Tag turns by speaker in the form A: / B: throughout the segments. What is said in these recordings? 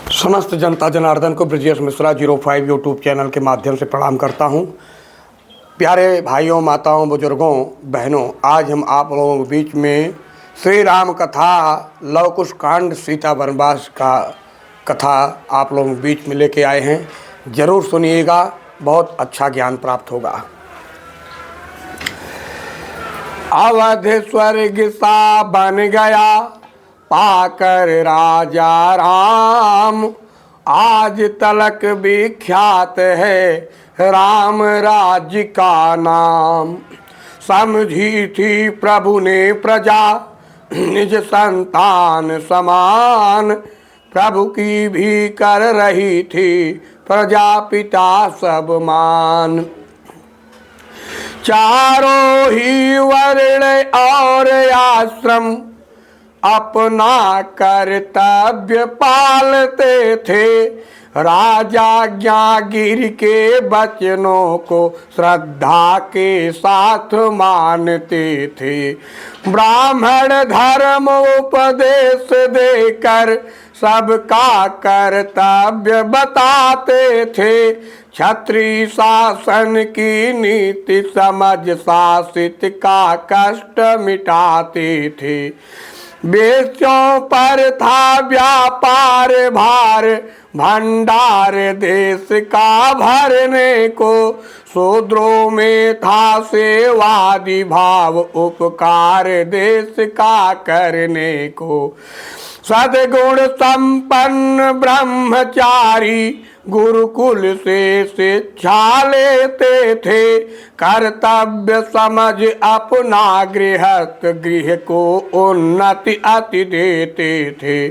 A: समस्त जनता जनार्दन को Brajesh Mishra 05 YouTube channel के माध्यम से प्रणाम करता हूं। प्यारे भाइयों, माताओं, बुजुर्गों, बहनों, आज हम आप लोगों के बीच में श्री राम कथा लव कुश कांड सीता वनवास का कथा आप लोगों के बीच में लेके आए हैं। ज़रूर सुनिएगा, बहुत अच्छा ज्ञान प्राप्त होगा। अवध स्वर्ग सा बन गया पाकर राजा राम, आज तलक विख्यात है राम राज्य का नाम। समझी थी प्रभु ने प्रजा निज संतान समान, प्रभु की भी कर रही थी प्रजा पिता सब मान। चारों ही वर्ण और आश्रम अपना कर्तव्य पालते थे, राजा ज्ञागिर के वचनों को श्रद्धा के साथ मानते थे। ब्राह्मण धर्म उपदेश देकर सबका कर्तव्य बताते थे, क्षत्रिय शासन की नीति समझ शासित का कष्ट मिटाते थे। बेचों पर था व्यापार भार, भंडार देश का भरने को, शूद्रों में था सेवादि भाव, उपकार देश का करने को। सद्गुण संपन्न ब्रह्मचारी गुरुकुल से शिक्षा लेते थे, कर्तव्य समझ अपना गृहस्थ गृह को उन्नति अति देते थे।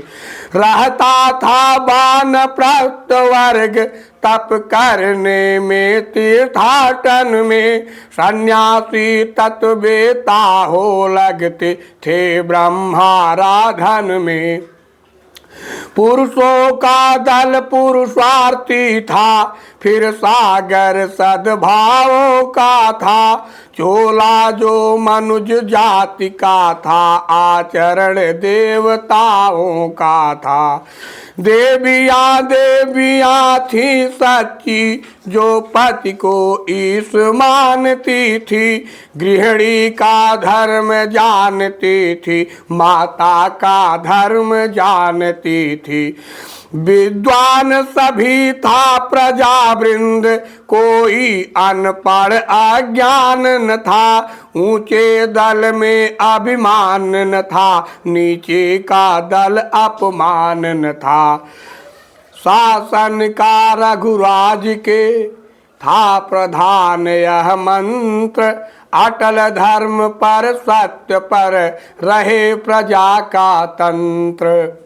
A: रहता था वानप्रस्थ वर्ग तप करने में, तीर्थाटन में सन्यासी तत्वेता हो लगते थे ब्रह्माराधन में। पुरुषों का दल पुरुषार्थी था, फिर सागर सद्भावों का था। चोला जो मनुज जाति का था, आचरण देवताओं का था। देवियाँ थी सच्ची, जो पति को ईश मानती थी। गृहिणी का धर्म जानती थी, माता का धर्म जानती थी। विद्वान सभी था प्रजा वृंद, कोई अनपढ़ अज्ञान न था। ऊंचे दल में अभिमान न था, नीचे का दल अपमान न था। शासन का रघुराज के था प्रधान यह मंत्र, अटल धर्म पर सत्य पर रहे प्रजा का तंत्र।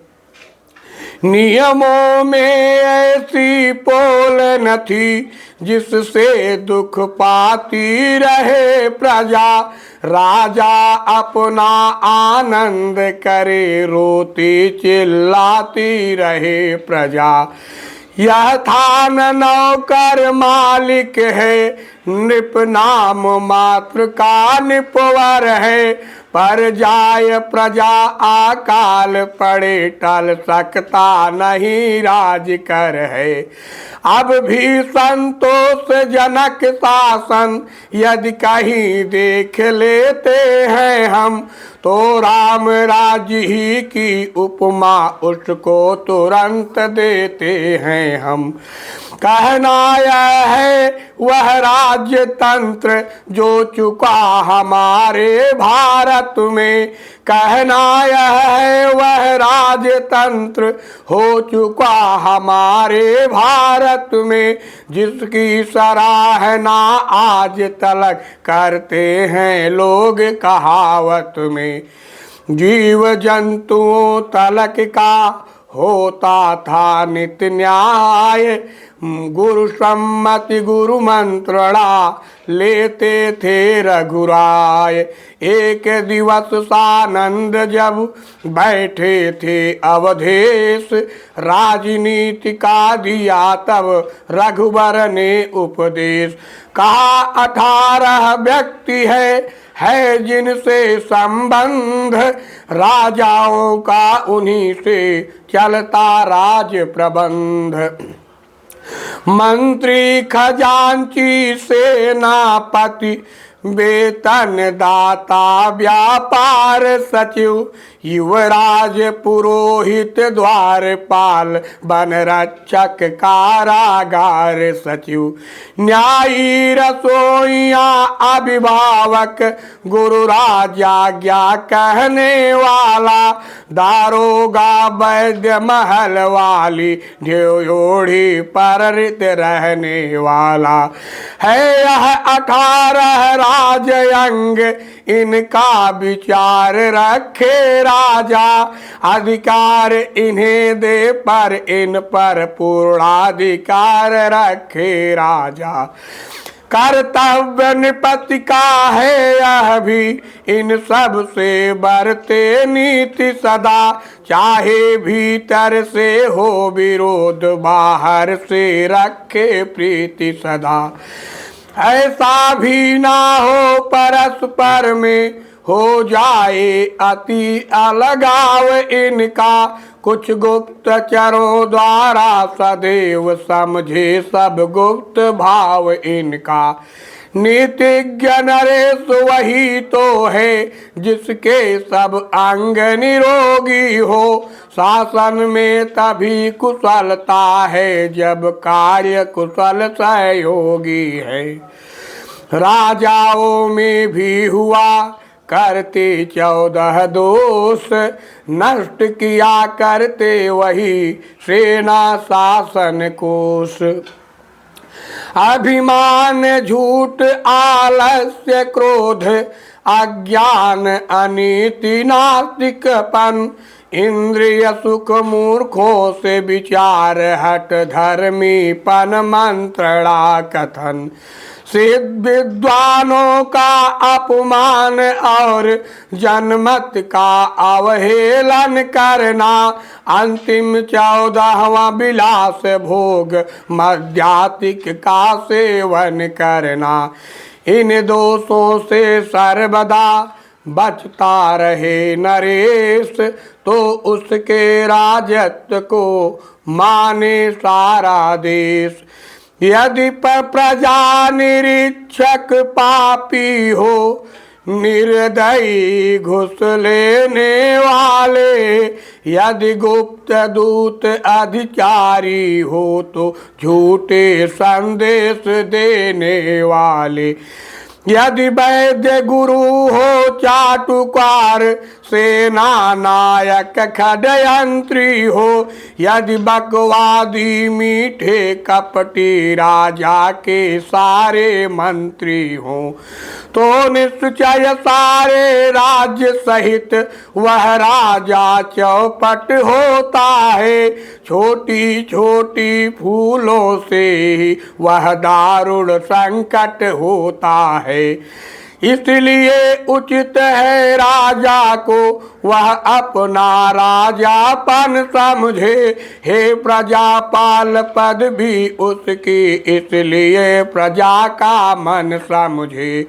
A: नियमों में ऐसी पोल न थी, जिससे दुख पाती रहे प्रजा। राजा अपना आनंद करे, रोती चिल्लाती रहे प्रजा। यह था न नौकर मालिक है, नृप नाम मात्र का निपवर है। पर जाय प्रजा अकाल पड़े, टल सकता नहीं राज कर है। अब भी संतोषजनक शासन यदि कहीं देख लेते हैं हम, तो राम राज्य ही की उपमा उसको तुरंत देते हैं हम। कहना यह है वह राज्य तंत्र जो चुका हमारे भारत में। कहना यह है वह राज्य तंत्र हो चुका हमारे भारत में, जिसकी सराहना आज तलक करते हैं लोग कहावत में। जीव जंतुओं तलक का होता था नित्य न्याय, गुरु सम्मति गुरु मंत्रणा लेते थे रघुराय। एक दिवस सानंद जब बैठे थे अवधेश, राजनीति का दिया तब रघुबर ने उपदेश। कहा 18 व्यक्ति है जिनसे संबंध, राजाओं का उन्हीं से चलता राज प्रबंध। मंत्री खजांची सेनापति, वेतन दाता व्यापार सचिव, युवराज पुरोहित द्वारपाल, वन रक्षक कारागार सचिव, न्यायी रसोइया अभिभावक, गुरु राजाज्ञा कहने वाला, दारोगा वैद्य महल वाली, ढ्योढ़ी पर रित रहने वाला। है यह 18 राजअंग, इनका विचार रखे राजा, अधिकार इन्हें दे पर इन पर पूर्णाधिकार रखे राजा। कर्तव्य निपति का है यह भी, इन सब से बरते नीति सदा, चाहे भीतर से हो विरोध, बाहर से रखे प्रीति सदा। ऐसा भी ना हो परस्पर में, हो जाए अति अलगाव इनका, कुछ गुप्तचरों द्वारा सदैव समझे सब गुप्त भाव इनका। नीतिज्ञ नरेश वही तो है, जिसके सब अंग निरोगी हो, शासन में तभी कुशलता है, जब कार्य कुशल सहयोगी है। राजाओं में भी हुआ करते 14 दोष, नष्ट किया करते वही सेना शासन कोष। अभिमान झूठ आलस्य क्रोध, अज्ञान अनीति नास्तिकपन, इंद्रिय सुख मूर्खों से विचार हट, धर्मीपन मंत्रणा कथन। सिद्ध विद्वानों का अपमान और जनमत का अवहेलन करना, अंतिम 14वां विलास भोग मद्यातिक का सेवन करना। इन दोषों से सर्वदा बचता रहे नरेश, तो उसके राजत्व को माने सारा देश। यदि प्रजा निरीक्षक पापी हो, निर्दयी घुस लेने वाले, यदि गुप्त दूत अधिकारी हो, तो झूठे संदेश देने वाले। यदि वैद्य गुरु हो चाटुकार, सेना नायक खडयंत्री हो, यदि बकवादी मीठे कपटी राजा के सारे मंत्री हो, तो निश्चय सारे राज्य सहित वह राजा चौपट होता है। छोटी छोटी फूलों से ही वह दारुण संकट होता है। इसलिए उचित है राजा को वह अपना राजापन समझे, हे प्रजापाल पद भी उसकी, इसलिए प्रजा का मन समझे।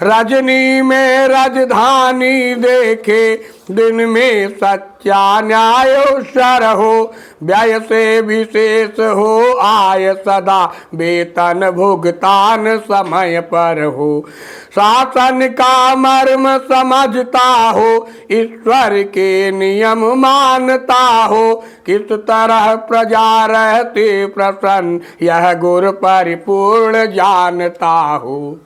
A: रजनी में राजधानी देखे, दिन में सच्चा न्याय सर हो, व्यय से विशेष हो आय सदा, वेतन भुगतान समय पर हो। शासन का मर्म समझता हो, ईश्वर के नियम मानता हो, किस तरह प्रजा रहते प्रसन्न, यह गुर परिपूर्ण जानता हो।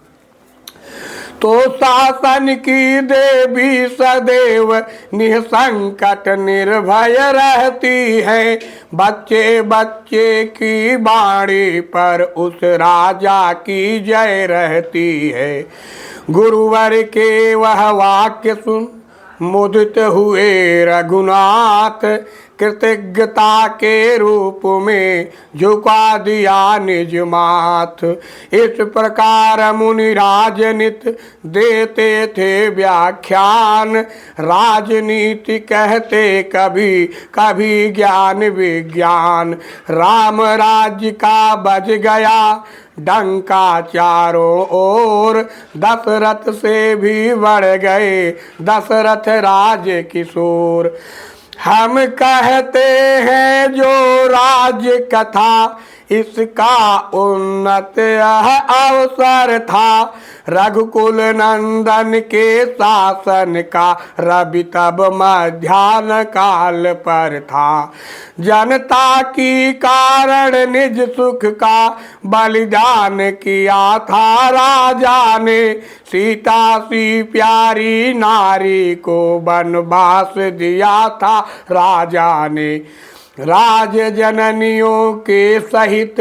A: तो शासन की देवी सदैव निसंकट निर्भय रहती है, बच्चे बच्चे की बाणी पर उस राजा की जय रहती है। गुरुवर के वह वाक्य सुन मुदित हुए रघुनाथ, कृतज्ञता के रूप में झुका दिया निज माथ। इस प्रकार मुनि राजनित देते थे व्याख्यान, राजनीति कहते कभी कभी ज्ञान विज्ञान। राम राज्य का बज गया डंका चारों ओर, दशरथ से भी बढ़ गए दशरथ राज किशोर। हम कहते हैं जो राज्य कथा, इसका उन्नत अवसर था। रघुकुल नंदन के शासन का रवि तब मध्याह्न काल पर था। जनता की कारण निज सुख का बलिदान किया था राजा ने। सीता सी प्यारी नारी को वनवास दिया था राजा ने। राज जननियों के सहित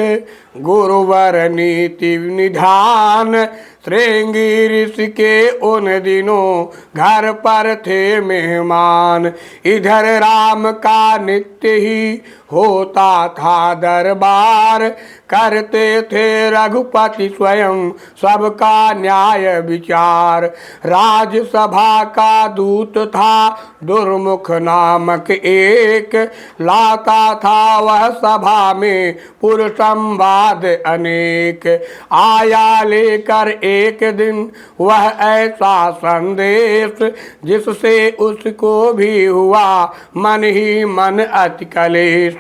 A: गुरुवर नीति निधान, श्रृंगी ऋषि के उन दिनों घर पर थे मेहमान। इधर राम का नित्य ही होता था दरबार, करते थे रघुपति स्वयं सबका न्याय विचार। राजसभा का दूत था दुर्मुख नामक एक, लाता था वह सभा में पुर संवाद अनेक। आया लेकर एक दिन वह ऐसा संदेश, जिससे उसको भी हुआ मन ही मन अति कलेश।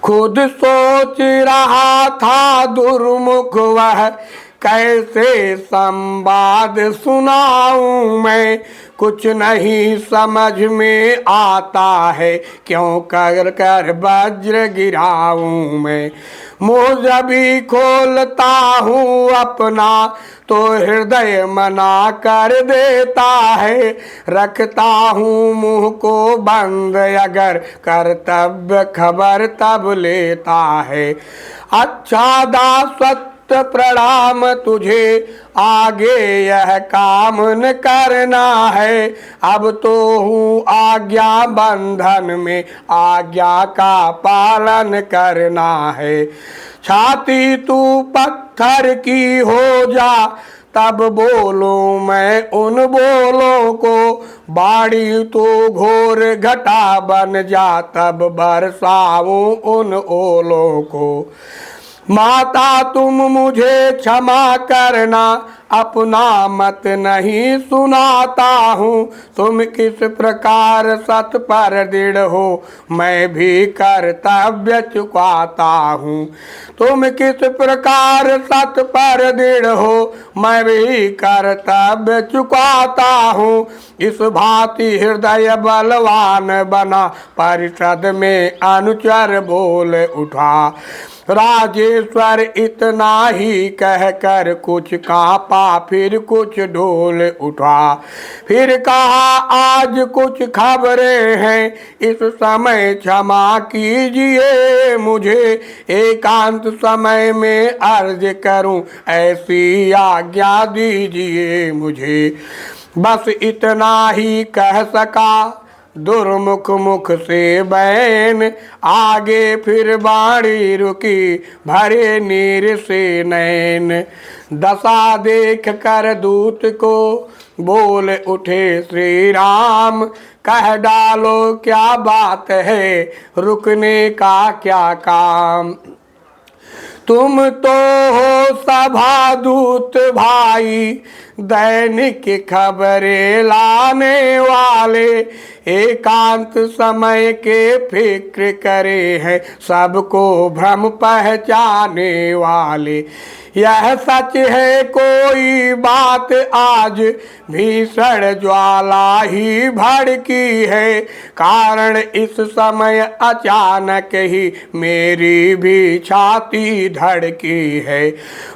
A: खुद सोच रहा था दुर्मुख वह, कैसे संवाद सुनाऊं मैं। कुछ नहीं समझ में आता है, क्यों कर कर वज्र गिराऊं मैं। मुँह जब भी खोलता हूँ अपना, तो हृदय मना कर देता है। रखता हूँ मुँह को बंद, अगर कर्तव्य खबर तब लेता है। अच्छा दासत्व प्रणाम तुझे, आगे यह काम न करना है। अब तो हूँ आज्ञा बंधन में, आज्ञा का पालन करना है। छाती तू पत्थर की हो जा, तब बोलूं मैं उन बोलों को। बाड़ी तो घोर घटा बन जा, तब बरसाऊं उन ओलों को। माता तुम मुझे क्षमा करना, अपना मत नहीं सुनाता हूँ। तुम किस प्रकार सत पर दृढ़ हो, मैं भी कर्तव्य चुकाता हूँ। तुम किस प्रकार सत पर दृढ़ हो, मैं भी कर्तव्य चुकाता हूँ। इस भांति हृदय बलवान बना, परिषद में अनुचर बोल उठा। राजेश्वर इतना ही कहकर कुछ कांपा, फिर कुछ ढोल उठा। फिर कहा आज कुछ खबरें हैं, इस समय क्षमा कीजिए मुझे। एकांत समय में अर्ज करूं, ऐसी आज्ञा दीजिए मुझे। बस इतना ही कह सका दुर्मुख मुख से बैन, आगे फिर बाणी रुकी भरे नीर से नैन। दशा देख कर दूत को बोल उठे श्री राम, कह डालो क्या बात है, रुकने का क्या काम। तुम तो हो सभा दूत भाई, दैनिक खबरें लाने वाले। एकांत समय के फिक्र करे हैं, सबको भ्रम पहचाने वाले। यह सच है कोई बात आज, भीषण ज्वाला ही भड़की है। कारण इस समय अचानक ही मेरी भी छाती धड़की है।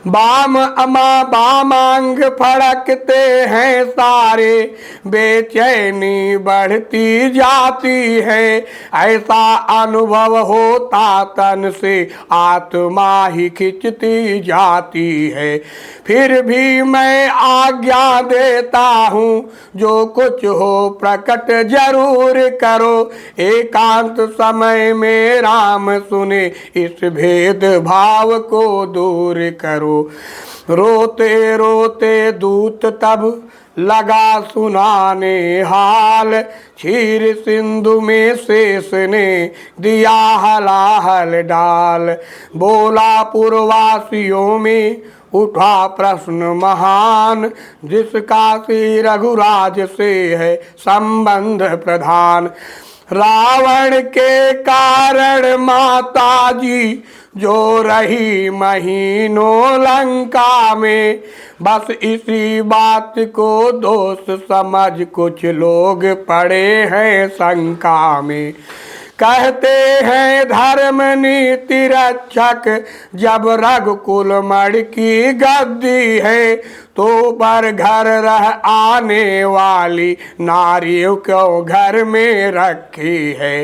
A: बाम अमा बामांग फड़ थकते हैं सारे, बेचैनी बढ़ती जाती है। ऐसा अनुभव होता तन से आत्मा ही खिंचती जाती है। फिर भी मैं आज्ञा देता हूँ, जो कुछ हो प्रकट जरूर करो। एकांत समय में राम सुने, इस भेद भाव को दूर करो। रोते रोते दूत तब लगा सुनाने हाल, क्षीर सिंधु में शेष ने दिया हलाहल डाल। बोला पुरवासियों में उठा प्रश्न महान, जिसका श्री रघुराज से है संबंध प्रधान। रावण के कारण माता जी जो रही महीनों लंका में, बस इसी बात को दोष समझ कुछ लोग पड़े हैं शंका में। कहते हैं धर्म नीति रक्षक जब रघुकुल मण की गद्दी है, तो पर घर रह आने वाली नारियों को घर में रखी है।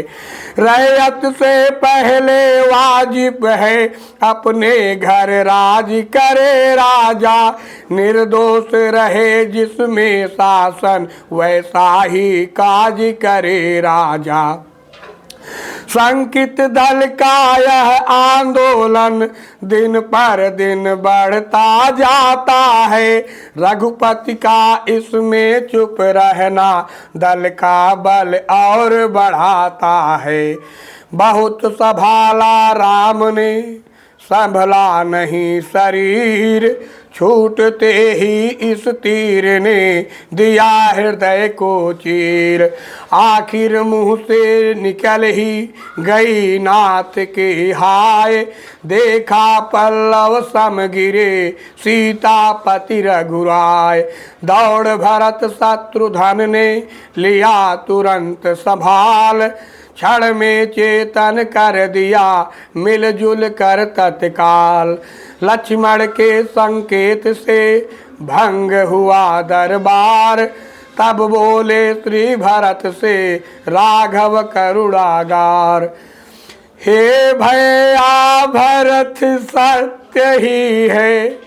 A: रैयत से पहले वाजिब है अपने घर राज करे राजा, निर्दोष रहे जिसमें शासन वैसा ही काज करे राजा। शंकित दल का यह आंदोलन दिन पर दिन बढ़ता जाता है। रघुपति का इसमें चुप रहना दल का बल और बढ़ाता है। बहुत संभाला राम ने संभला नहीं शरीर, छूटते ही इस तीर ने दिया हृदय को चीर। आखिर मुंह से निकल ही गई नाथ के हाय, देखा पल्लव सम गिरे सीतापति रघुराय। दौड़ भरत शत्रुघ्न ने लिया तुरंत संभाल, क्षण में चेतन कर दिया मिलजुल कर तत्काल। लक्ष्मण के संकेत से भंग हुआ दरबार, तब बोले श्री भरत से राघव करुणागार। हे भैया भरत सत्य ही है,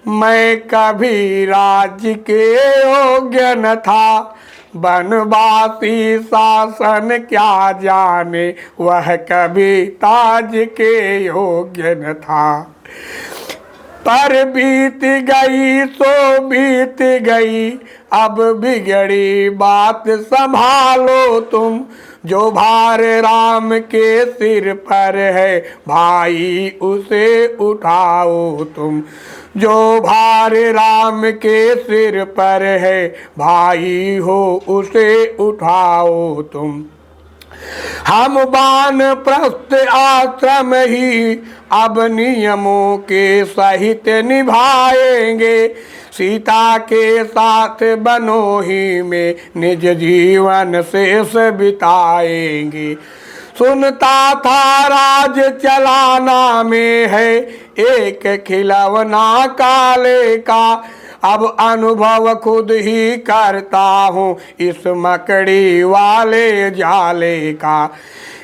A: मैं कभी राज्य के योग्य न था। बनवासी शासन क्या जाने, वह कभी ताज के योग्य न था। पर बीत गई सो बीत गई, अब बिगड़ी बात संभालो तुम। जो भार राम के सिर पर है भाई उसे उठाओ तुम। जो भार राम के सिर पर है भाई हो उसे उठाओ तुम। हम वानप्रस्थ आश्रम ही अब नियमों के सहित निभाएंगे। सीता के साथ बनोही में निज जीवन शेष बिताएंगे। सुनता था राज चलाना में है एक खिलौना काले का, अब अनुभव खुद ही करता हूँ इस मकड़ी वाले जाले का।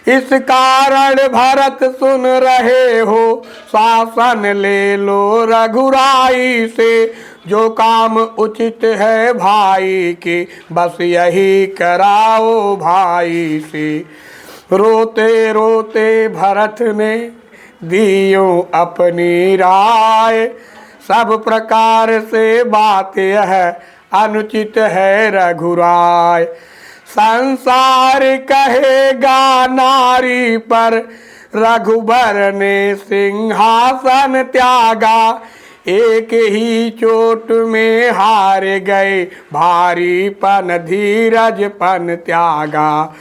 A: इस कारण भरत सुन रहे हो, शासन ले लो रघुराई से। जो काम उचित है भाई के, बस यही कराओ भाई से। रोते रोते भरत ने दियो अपनी राय, सब प्रकार से बात यह अनुचित है रघुराय। संसार कहेगा नारी पर, रघुबर ने सिंहासन त्यागा। एक ही चोट में हार गए, भारीपन धीरजपन त्यागा।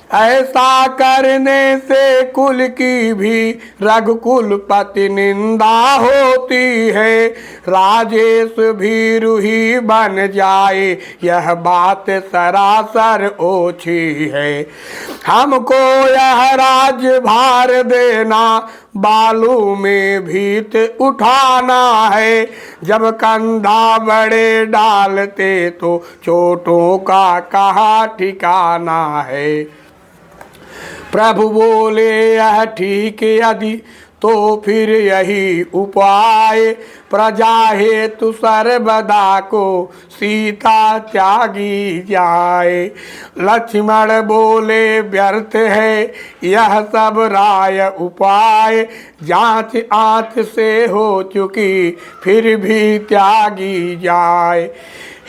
A: ऐसा करने से कुल की भी रघुकुल पति निंदा होती है। राजेश भी रूही बन जाए यह बात सरासर ओछी है। हमको यह राज्य भार देना बालू में भीत उठाना है। जब कंधा बड़े डालते तो चोटों का कहाँ ठिकाना है। प्रभु बोले यह ठीक यदि तो फिर यही उपाय। प्रजा हेतु सर्वदा को सीता त्यागी जाए। लक्ष्मण बोले व्यर्थ है यह सब राय उपाय। जांच आंच से हो चुकी फिर भी त्यागी जाए।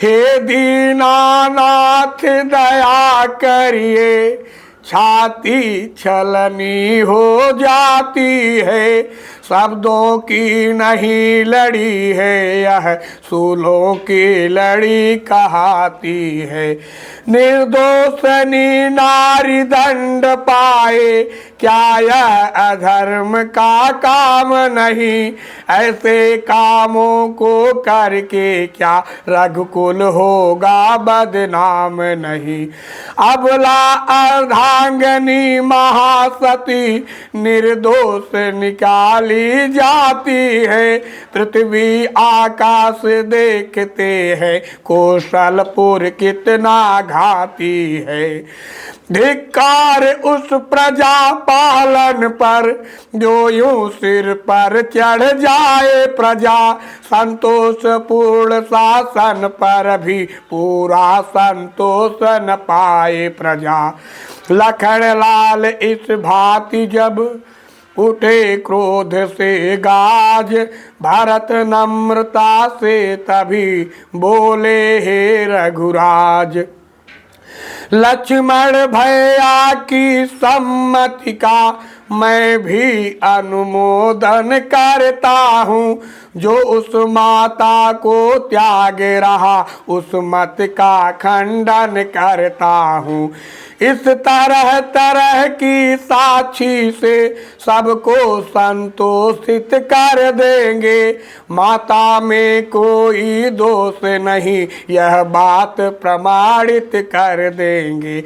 A: हे दीनानाथ दया करिए छाती छलनी हो जाती है। शब्दों की नहीं लड़ी है यह सूलों की लड़ी कहाती है। निर्दोष नारी दंड पाए क्या यह अधर्म का काम नहीं। ऐसे कामों को करके क्या रघुकुल होगा बदनाम नहीं। अबला अर्धांगनी महासती निर्दोष निकाली जाती है। पृथ्वी आकाश देखते हैं कौशलपुर कितना घाती है। धिक्कार उस प्रजा पालन पर जो यूं सिर पर चढ़ जाए प्रजा। संतोष पूर्ण शासन पर भी पूरा संतोष न पाए प्रजा। लखन लाल इस भांति जब उठे क्रोध से गाज। भरत नम्रता से तभी बोले हे रघुराज। लक्ष्मण भैया की सम्मति का मैं भी अनुमोदन करता हूँ। जो उस माता को त्याग रहा उस मत का खंडन करता हूँ। इस तरह तरह की साक्षी से सबको संतोषित कर देंगे। माता में कोई दोष नहीं यह बात प्रमाणित कर देंगे।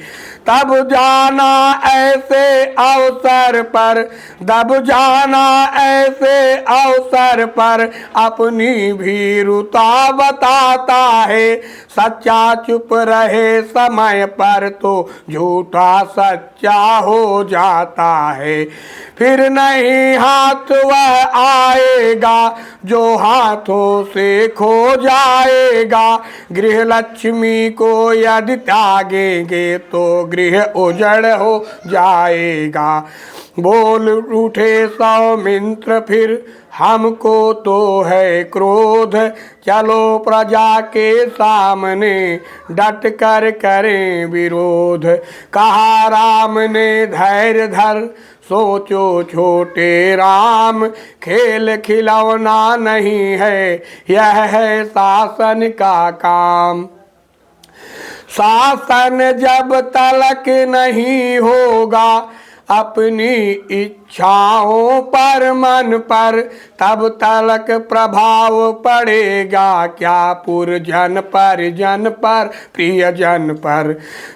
A: तब जाना ऐसे अवसर पर दब जाना ऐसे अवसर पर अपनी भीरुता बताता है। सच्चा चुप रहे समय पर तो झूठा सच्चा हो जाता है। फिर नहीं हाथ वह आएगा जो हाथों से खो जाएगा। गृह लक्ष्मी को यदि त्यागेंगे तो गृह उजड़ हो जाएगा। बोल उठे सौमित्र फिर हमको तो है क्रोध। चलो प्रजा के सामने डट कर करें विरोध। कहा राम ने धैर्य धर सोचो छोटे राम। खेल खिलौना नहीं है यह है शासन का काम। शासन जब तलक नहीं होगा अपनी इच्छाओं पर मन पर तब तलक प्रभाव पड़ेगा क्या पुरजन पर जन पर प्रियजन पर।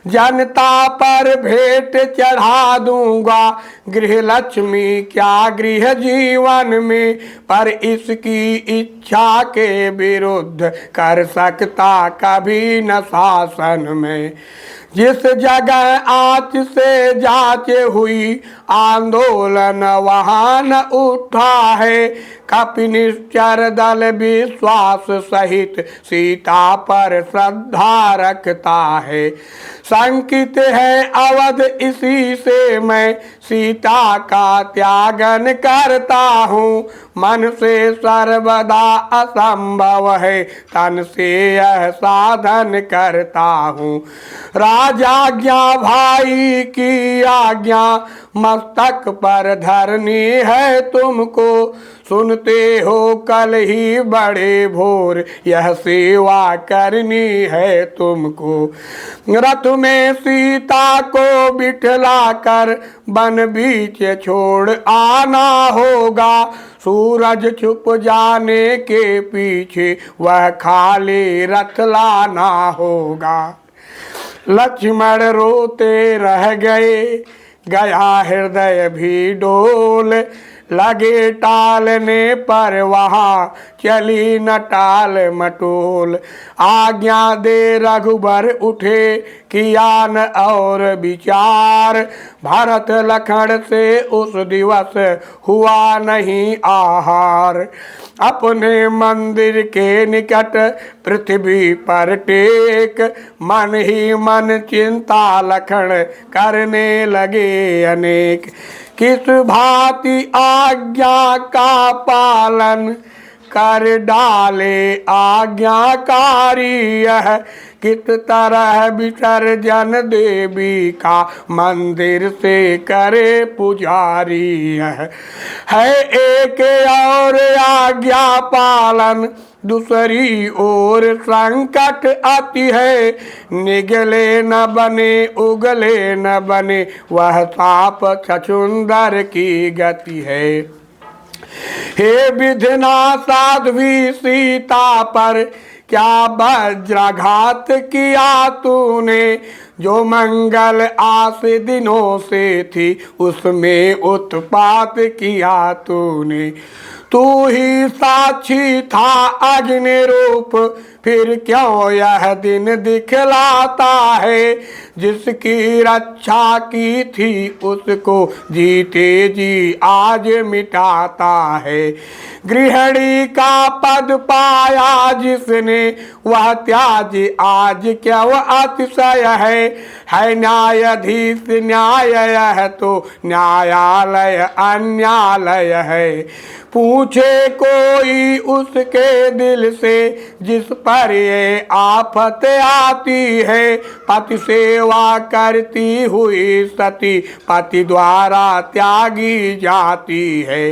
A: जनता पर भेंट चढ़ा दूंगा गृह लक्ष्मी क्या गृह जीवन में। पर इसकी इच्छा के विरुद्ध कर सकता कभी न शासन में। जिस जगह आँच से जांच हुई आंदोलन वहाँ न उठा है। कपिनिश्चर दल विश्वास सहित सीता पर श्रद्धा रखता है। संकित है अवध इसी से मैं सीता का त्यागन करता हूँ। मन से सर्वदा असंभव है तन से यह साधन करता हूँ। आज आज्ञा भाई की आज्ञा मस्तक पर धरनी है तुमको, सुनते हो कल ही बड़े भोर यह सेवा करनी है तुमको। रथ में सीता को बिठला कर वन बीच छोड़ आना होगा, सूरज छुप जाने के पीछे वह खाली रथ लाना होगा। लक्ष्मण रोते रह गए, गया हृदय भी डोल, लगे टालने पर वहाँ चली न टाल मटोल। आज्ञा दे रघुबर उठे किया न और विचार, भरत लखन से उस दिवस हुआ नहीं आहार। अपने मंदिर के निकट पृथ्वी पर टेक, मन ही मन चिंता लखन करने लगे अनेक। किस भांति आज्ञा का पालन कर डाले आज्ञाकारी यह, किस तरह विसर्जन देवी का मंदिर से करे पुजारी यह। है एक और आज्ञा पालन, दूसरी ओर संकट आती है, निगले न बने उगले न बने वह सांप छछुंदर की गति है। हे विधना साध्वी सीता पर क्या वज्राघात किया तूने, जो मंगल आस दिनों से थी उसमें उत्पात किया तूने। तू ही साक्षी था अग्नि रूप, फिर क्यों यह दिन दिखलाता है, जिसकी रक्षा की थी उसको जीते जी आज मिटाता है। गृहिणी का पद पाया जिसने वह त्याज आज क्यों अतिशय है न्यायाधीश न्याय यह तो न्यायालय अन्यालय है। पूछे कोई उसके दिल से जिस पर ये आफत आती है, पति सेवा करती हुई सती पति द्वारा त्यागी जाती है।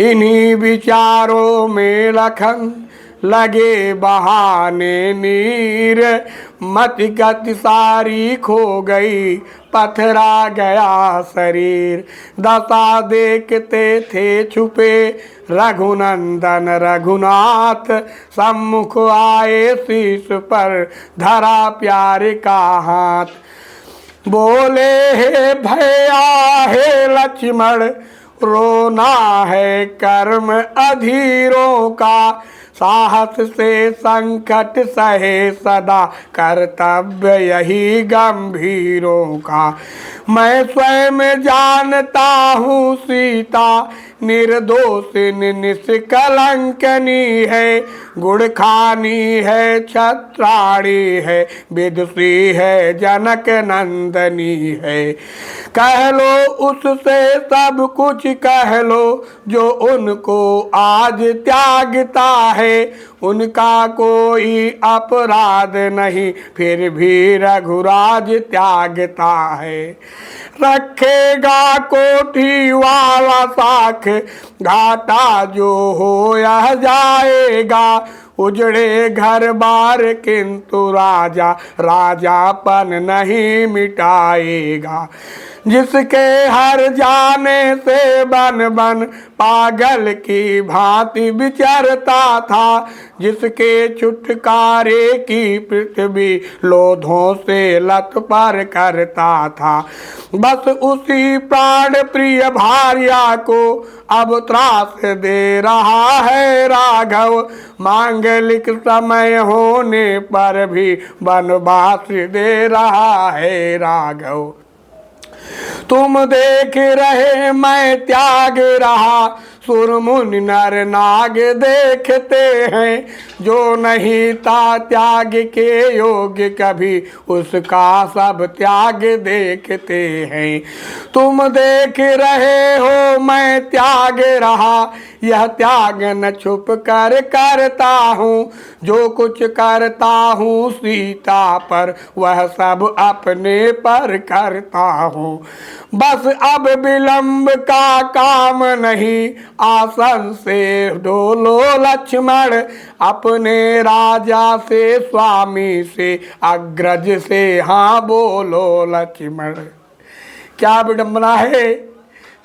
A: इन्हीं विचारों में लखन लगे बहाने नीर, मति गति सारी खो गई पथरा गया शरीर। दशा देखते थे छुपे रघुनंदन रघुनाथ, सम्मुख आए शीश पर धरा प्यार का हाथ। बोले हे भैया हे लक्ष्मण, रोना है कर्म अधीरों का, साहस से संकट सहे सदा कर्तव्य यही गंभीरों का। मैं स्वयं जानता हूँ सीता निर्दोषिनी निष्कलंकनी है, गुण खानी है छत्राणी है विदुषी है जनक नंदनी है। कह लो उससे सब कुछ कह लो जो उनको आज त्यागता है, उनका कोई अपराध नहीं फिर भी रघुराज त्यागता है। रखेगा कोठी वाला साख घाटा जो हो यह जाएगा, उजड़े घर बार किंतु राजा राजापन नहीं मिटाएगा। जिसके हर जाने से बन बन पागल की भांति विचरता था, जिसके छुटकारे की पृथ्वी लोधों से लत पर करता था, बस उसी प्राण प्रिय भार्या को अब त्रास दे रहा है राघव। मांगलिक समय होने पर भी वनवास दे रहा है राघव। तुम देख रहे मैं त्याग रहा, सुर मुनि नर नाग देखते हैं। जो नहीं था त्याग के योग्य कभी, उसका सब त्याग देखते हैं। तुम देख रहे हो मैं त्याग रहा, यह त्याग न छुप कर करता हूँ। जो कुछ करता हूँ सीता पर, वह सब अपने पर करता हूँ। बस अब विलंब का काम नहीं, आसन से डोलो लक्ष्मण। अपने राजा से स्वामी से अग्रज से हाँ बोलो लक्ष्मण। क्या विडंबना है,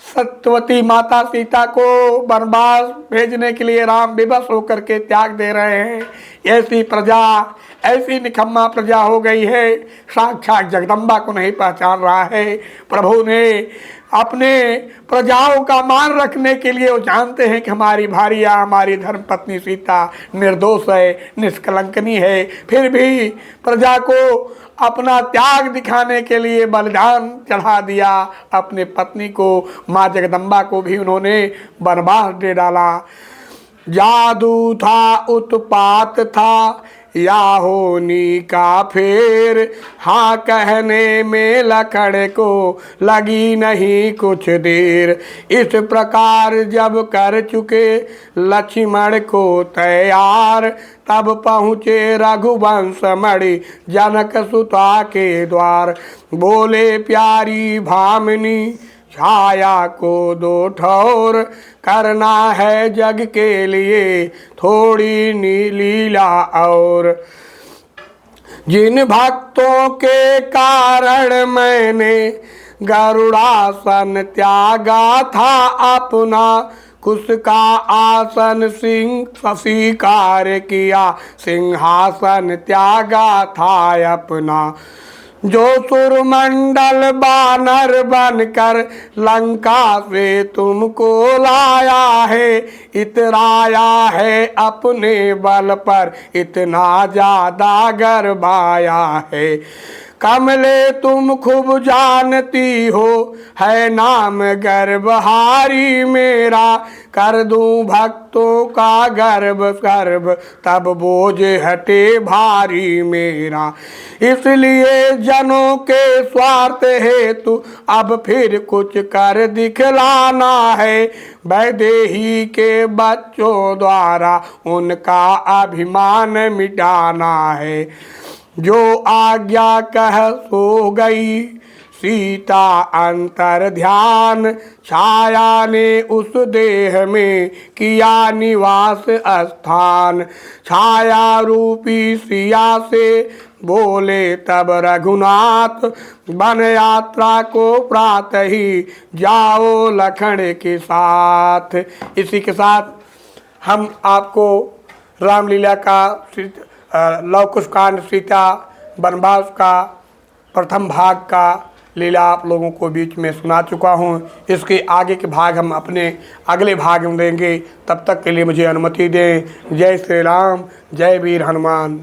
A: सत्यवती माता सीता को वनवास भेजने के लिए राम विवश होकर के त्याग दे रहे हैं। ऐसी प्रजा, ऐसी निकम्मा प्रजा हो गई है, साक्षात जगदम्बा को नहीं पहचान रहा है। प्रभु ने अपने प्रजाओं का मान रखने के लिए, वो जानते हैं कि हमारी भार्या, हमारी धर्मपत्नी सीता निर्दोष है, निष्कलंकनी है, फिर भी प्रजा को अपना त्याग दिखाने के लिए बलिदान चढ़ा दिया। अपने पत्नी को, माँ जगदम्बा को भी उन्होंने वनवास दे डाला। जादू था, उत्पात था, या होनी का फेर, हाँ कहने में लखड़ को लगी नहीं कुछ देर। इस प्रकार जब कर चुके लक्ष्मण को तैयार, तब पहुँचे रघुवंश मणि जनक सुता के द्वार। बोले प्यारी भामिनी छाया को दो ठौर, करना है जग के लिए थोड़ी लीला और। जिन भक्तों के कारण मैंने गरुड़ासन त्यागा था अपना, उसका आसन सिंह स्वीकार किया, सिंहासन त्यागा था अपना। जो सुरमंडल बानर बनकर लंका से तुमको लाया है, इतराया है अपने बल पर, इतना ज्यादा गर्भाया है। कमले तुम खूब जानती हो, है नाम गर्भहारी मेरा। कर दूं भक्तों का गर्भ गर्भ, तब बोझ हटे भारी मेरा। इसलिए जनों के स्वार्थ हेतु अब फिर कुछ कर दिखलाना है। वैदेही के बच्चों द्वारा उनका अभिमान मिटाना है। जो आज्ञा कह सो गई सीता अंतर ध्यान, छाया ने उस देह में किया निवास स्थान। छाया रूपी सिया से बोले तब रघुनाथ, वन यात्रा को प्रातः ही जाओ लखन के साथ। इसी के साथ हम आपको रामलीला का लव कुश कांड सीता वनवास का प्रथम भाग का लीला आप लोगों को बीच में सुना चुका हूँ। इसके आगे के भाग हम अपने अगले भाग में देंगे। तब तक के लिए मुझे अनुमति दें। जय श्री राम, जय वीर हनुमान।